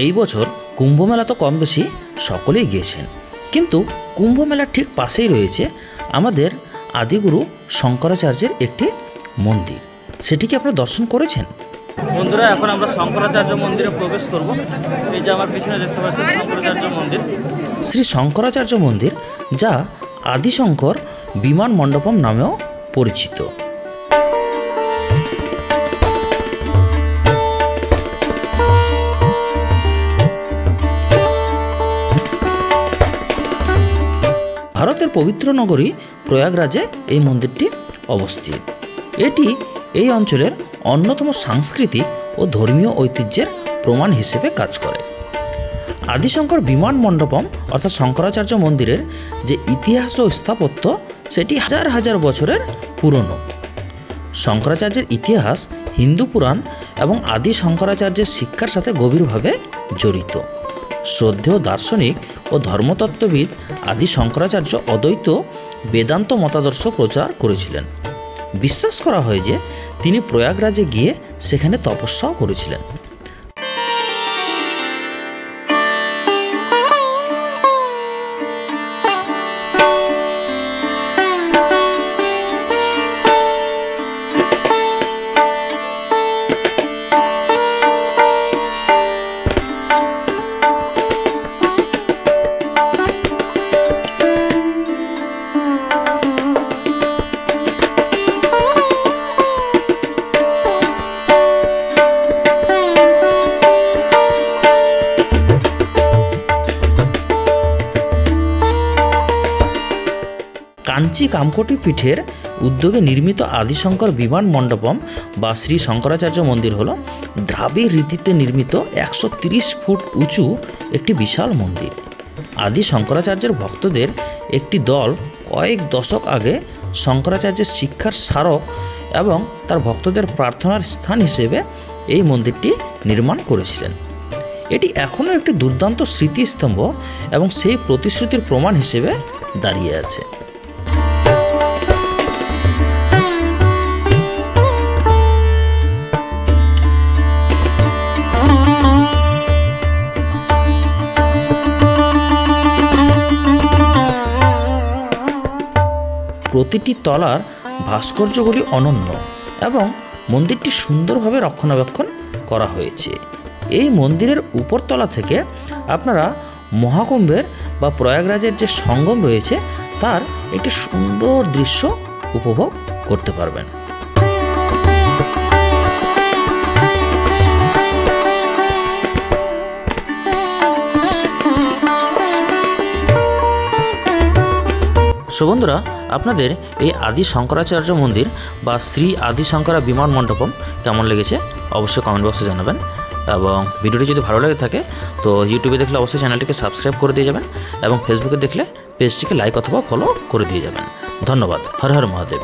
এই বছর কুম্ভ মেলা তো কম বেশি সকলেই গিয়েছেন, কিন্তু কুম্ভ মেলার ঠিক পাশেই রয়েছে আমাদের আদিগুরু শঙ্করাচার্যের একটি মন্দির। সেটি কি আপনারা দর্শন করেছেন? বন্ধুরা, এখন আমরা শঙ্করাচার্য মন্দিরে প্রবেশ করব। এই যে আমার পিছনে দেখতে পাচ্ছি শঙ্করাচার্য মন্দির। শ্রী শঙ্করাচার্য মন্দির, যা আদিশঙ্কর বিমান মণ্ডপম নামেও পরিচিত। ভারতের পবিত্র নগরী প্রয়াগরাজে এই মন্দিরটি অবস্থিত। এটি এই অঞ্চলের অন্যতম সাংস্কৃতিক ও ধর্মীয় ঐতিহ্যের প্রমাণ হিসেবে কাজ করে। আদিশঙ্কর বিমান মণ্ডপম অর্থাৎ শঙ্করাচার্য মন্দিরের যে ইতিহাস ও স্থাপত্য, সেটি হাজার হাজার বছরের পুরনো। শঙ্করাচার্যের ইতিহাস হিন্দু পুরাণ এবং আদি শঙ্করাচার্যের শিক্ষার সাথে গভীরভাবে জড়িত। শ্রদ্ধেয় দার্শনিক ও ধর্মতত্ত্ববিদ আদি শঙ্করাচার্য অদ্বৈত বেদান্ত মতাদর্শ প্রচার করেছিলেন। বিশ্বাস করা হয় যে তিনি প্রয়াগরাজে গিয়ে সেখানে তপস্যাও করেছিলেন। কাঞ্চি কামকোটি পীঠের উদ্যোগে নির্মিত আদিশঙ্কর বিমান মণ্ডপম বা শ্রী শঙ্করাচার্য মন্দির হল দ্রাবিড় রীতিতে নির্মিত 130 ফুট উঁচু একটি বিশাল মন্দির। আদি শঙ্করাচার্যের ভক্তদের একটি দল কয়েক দশক আগে শঙ্করাচার্যের শিক্ষার স্মারক এবং তার ভক্তদের প্রার্থনার স্থান হিসেবে এই মন্দিরটি নির্মাণ করেছিলেন। এটি এখনও একটি দুর্দান্ত স্মৃতিস্তম্ভ এবং সেই প্রতিশ্রুতির প্রমাণ হিসেবে দাঁড়িয়ে আছে। প্রতিটি তলার ভাস্কর্যগুলি অনন্য এবং মন্দিরটি সুন্দরভাবে রক্ষণাবেক্ষণ করা হয়েছে। এই মন্দিরের উপরতলা থেকে আপনারা মহাকুম্ভের বা প্রয়াগরাজের যে সঙ্গম রয়েছে তার একটি সুন্দর দৃশ্য উপভোগ করতে পারবেন। বন্ধুরা, আপনাদের এই আদি শঙ্করাচার্য মন্দির বা শ্রী আদি শঙ্করা বিমান মণ্ডপম কেমন লেগেছে অবশ্যই কমেন্ট বক্সে জানাবেন। এবং ভিডিওটি যদি ভালো লাগে থাকে তো ইউটিউবে দেখলে অবশ্যই চ্যানেলটিকে সাবস্ক্রাইব করে দিয়ে যাবেন এবং ফেসবুকে দেখলে পেজটিকে লাইক অথবা ফলো করে দিয়ে যাবেন। ধন্যবাদ। হর হর মহাদেব।